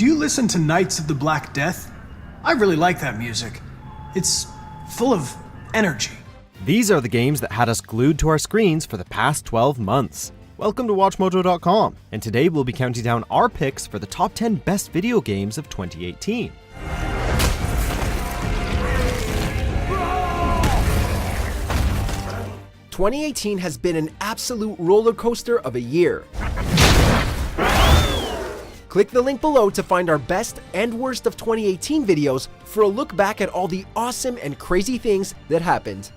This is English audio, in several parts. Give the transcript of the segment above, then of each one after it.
do you listen to Knights of the Black Death? I really like that music. It's full of energy. These are the games that had us glued to our screens for the past 12 months. Welcome to WatchMojo.com, and today we'll be counting down our picks for the top 10 best video games of 2018. "2018 has been an absolute roller coaster of a year. Click the link below to find our best and worst of 2018 videos for a look back at all the awesome and crazy things that happened.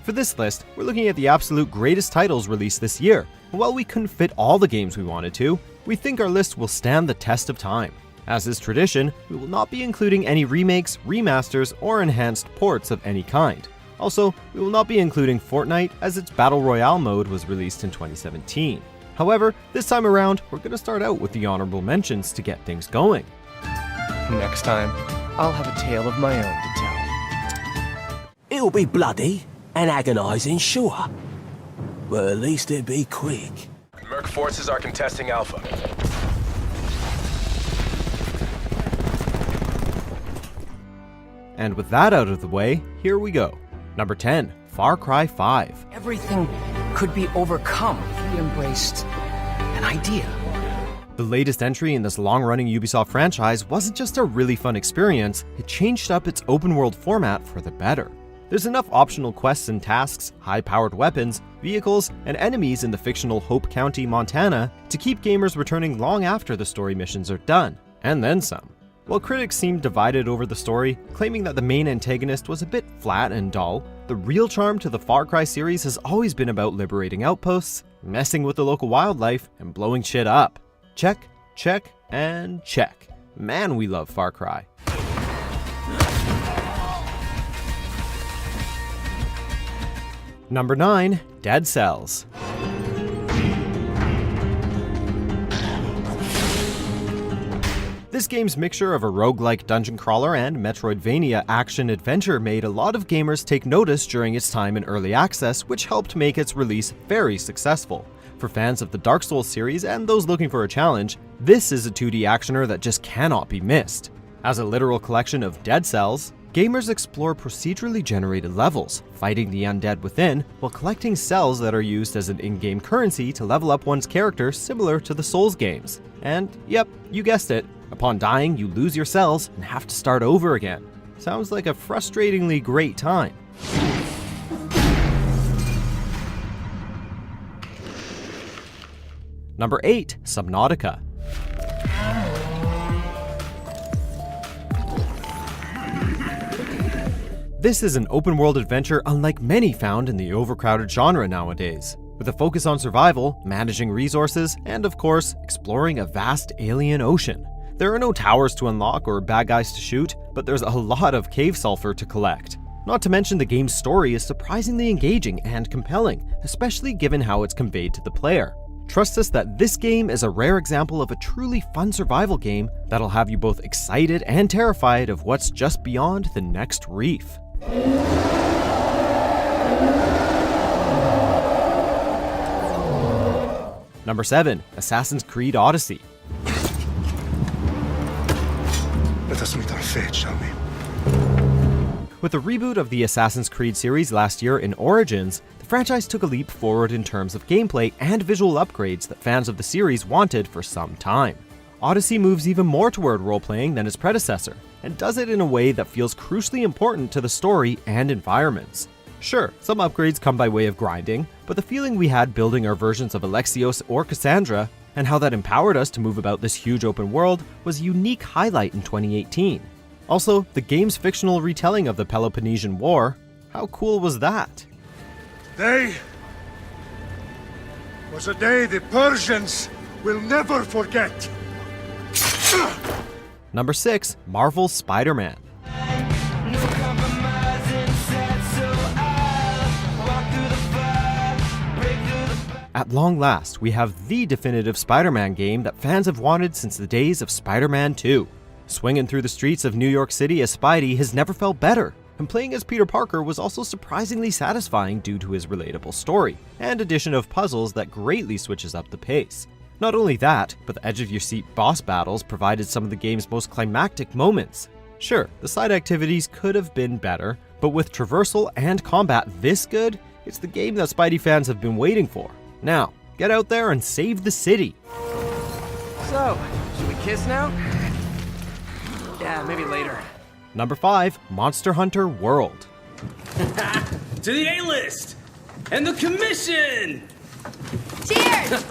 For this list, we're looking at the absolute greatest titles released this year. While we couldn't fit all the games we wanted to, we think our list will stand the test of time. As is tradition, we will not be including any remakes, remasters, or enhanced ports of any kind. Also, we will not be including Fortnite as its Battle Royale mode was released in 2017. However, this time around, we're going to start out with the honorable mentions to get things going. Next time, I'll have a tale of my own to tell. It'll be bloody and agonizing, sure. But at least it'll be quick. Merc forces are contesting Alpha. And with that out of the way, here we go. Number 10, Far Cry 5. Everything could be overcome if we embraced an idea. The latest entry in this long-running Ubisoft franchise wasn't just a really fun experience, it changed up its open-world format for the better. There's enough optional quests and tasks, high-powered weapons, vehicles, and enemies in the fictional Hope County, Montana to keep gamers returning long after the story missions are done, and then some. While critics seemed divided over the story, claiming that the main antagonist was a bit flat and dull, the real charm to the Far Cry series has always been about liberating outposts, messing with the local wildlife, and blowing shit up. Check, check, and check. Man, we love Far Cry. Number 9, Dead Cells. This game's mixture of a roguelike dungeon crawler and Metroidvania action-adventure made a lot of gamers take notice during its time in early access, which helped make its release very successful. For fans of the Dark Souls series and those looking for a challenge, this is a 2D actioner that just cannot be missed. As a literal collection of dead cells, gamers explore procedurally generated levels, fighting the undead within, while collecting cells that are used as an in-game currency to level up one's character similar to the Souls games. And yep, you guessed it, upon dying you lose your cells and have to start over again. Sounds like a frustratingly great time. Number 8, Subnautica. This is an open-world adventure unlike many found in the overcrowded genre nowadays, with a focus on survival, managing resources, and of course, exploring a vast alien ocean. There are no towers to unlock or bad guys to shoot, but there's a lot of cave sulfur to collect. Not to mention the game's story is surprisingly engaging and compelling, especially given how it's conveyed to the player. Trust us that this game is a rare example of a truly fun survival game that'll have you both excited and terrified of what's just beyond the next reef. Number 7, Assassin's Creed Odyssey. Let us meet our fate, shall we? With the reboot of the Assassin's Creed series last year in Origins, the franchise took a leap forward in terms of gameplay and visual upgrades that fans of the series wanted for some time. Odyssey moves even more toward role-playing than its predecessor, and does it in a way that feels crucially important to the story and environments. Sure, some upgrades come by way of grinding, but the feeling we had building our versions of Alexios or Cassandra, and how that empowered us to move about this huge open world, was a unique highlight in 2018. Also, the game's fictional retelling of the Peloponnesian War, how cool was that? Day was a day the Persians will never forget. Number 6, Marvel's Spider-Man. At long last, we have the definitive Spider-Man game that fans have wanted since the days of Spider-Man 2. Swinging through the streets of New York City as Spidey has never felt better, and playing as Peter Parker was also surprisingly satisfying due to his relatable story, and addition of puzzles that greatly switches up the pace. Not only that, but the edge-of-your-seat boss battles provided some of the game's most climactic moments. Sure, the side activities could have been better, but with traversal and combat this good, it's the game that Spidey fans have been waiting for. Now, get out there and save the city! So, should we kiss now? Yeah, maybe later. Number 5, Monster Hunter World. To the A-list! And the commission! Cheers!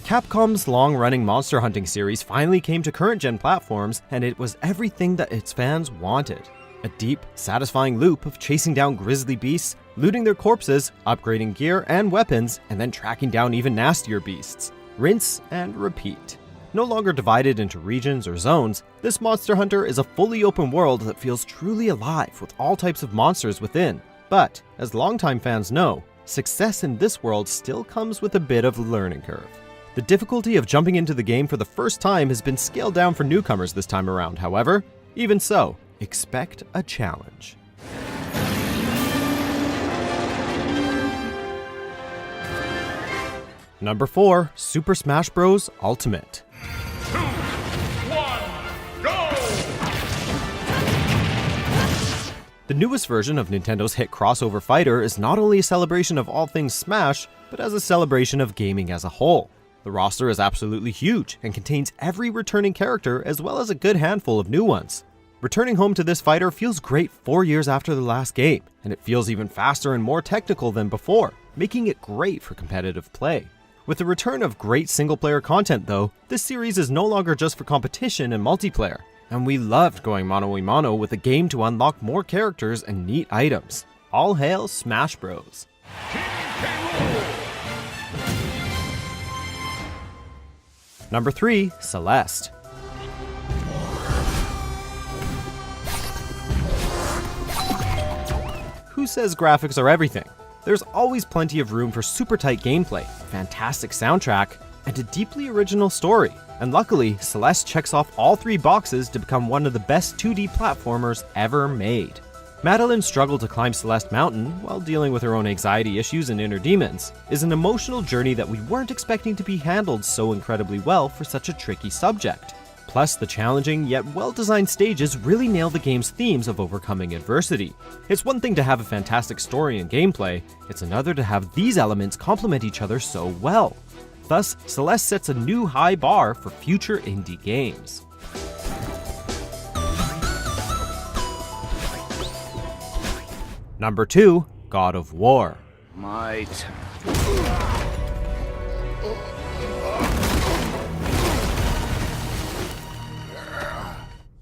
Capcom's long-running monster hunting series finally came to current-gen platforms, and it was everything that its fans wanted. A deep, satisfying loop of chasing down grisly beasts, looting their corpses, upgrading gear and weapons, and then tracking down even nastier beasts. Rinse and repeat. No longer divided into regions or zones, this Monster Hunter is a fully open world that feels truly alive with all types of monsters within. But, as longtime fans know, success in this world still comes with a bit of a learning curve. The difficulty of jumping into the game for the first time has been scaled down for newcomers this time around, however. Even so, expect a challenge. Number 4, Super Smash Bros. Ultimate. 2, 1, go! The newest version of Nintendo's hit crossover fighter is not only a celebration of all things Smash, but as a celebration of gaming as a whole. The roster is absolutely huge and contains every returning character as well as a good handful of new ones. Returning home to this fighter feels great 4 years after the last game, and it feels even faster and more technical than before, making it great for competitive play. With the return of great single-player content though, this series is no longer just for competition and multiplayer, and we loved going mano-a-mano with a game to unlock more characters and neat items. All hail Smash Bros. Number 3, Celeste. Who says graphics are everything? There's always plenty of room for super tight gameplay, fantastic soundtrack, and a deeply original story. And luckily, Celeste checks off all 3 boxes to become one of the best 2D platformers ever made. Madeline's struggle to climb Celeste Mountain, while dealing with her own anxiety issues and inner demons, is an emotional journey that we weren't expecting to be handled so incredibly well for such a tricky subject. Plus, the challenging yet well-designed stages really nail the game's themes of overcoming adversity. It's one thing to have a fantastic story and gameplay, it's another to have these elements complement each other so well. Thus, Celeste sets a new high bar for future indie games. Number 2, God of War. Might.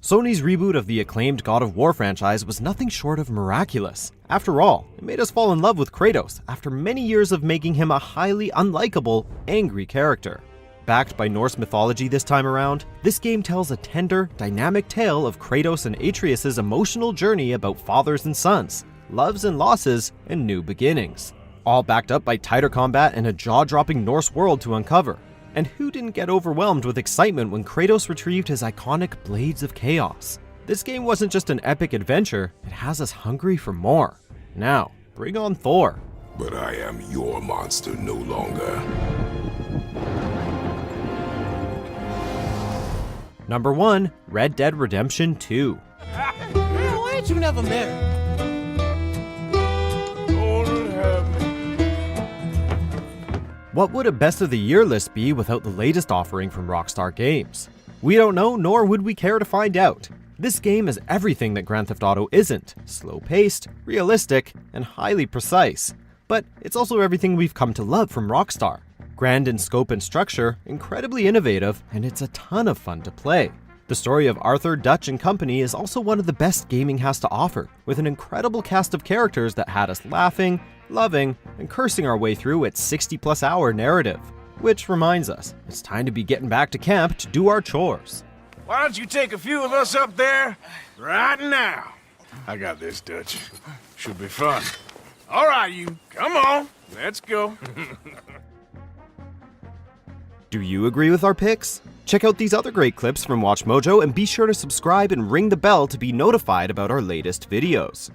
Sony's reboot of the acclaimed God of War franchise was nothing short of miraculous. After all, it made us fall in love with Kratos after many years of making him a highly unlikable, angry character. Backed by Norse mythology this time around, this game tells a tender, dynamic tale of Kratos and Atreus' emotional journey about fathers and sons, loves and losses, and new beginnings. All backed up by tighter combat and a jaw-dropping Norse world to uncover. And who didn't get overwhelmed with excitement when Kratos retrieved his iconic Blades of Chaos? This game wasn't just an epic adventure, it has us hungry for more. Now, bring on Thor. But I am your monster no longer. Number 1, Red Dead Redemption 2. Why ain't you never married? What would a best of the year list be without the latest offering from Rockstar Games? We don't know, nor would we care to find out. This game is everything that Grand Theft Auto isn't: slow-paced, realistic, and highly precise. But it's also everything we've come to love from Rockstar. Grand in scope and structure, incredibly innovative, and it's a ton of fun to play. The story of Arthur, Dutch, and company is also one of the best gaming has to offer, with an incredible cast of characters that had us laughing, loving, and cursing our way through its 60-plus hour narrative. Which reminds us, it's time to be getting back to camp to do our chores. Why don't you take a few of us up there right now? I got this, Dutch. Should be fun. All right, you. Come on. Let's go. Do you agree with our picks? Check out these other great clips from Watch Mojo and be sure to subscribe and ring the bell to be notified about our latest videos.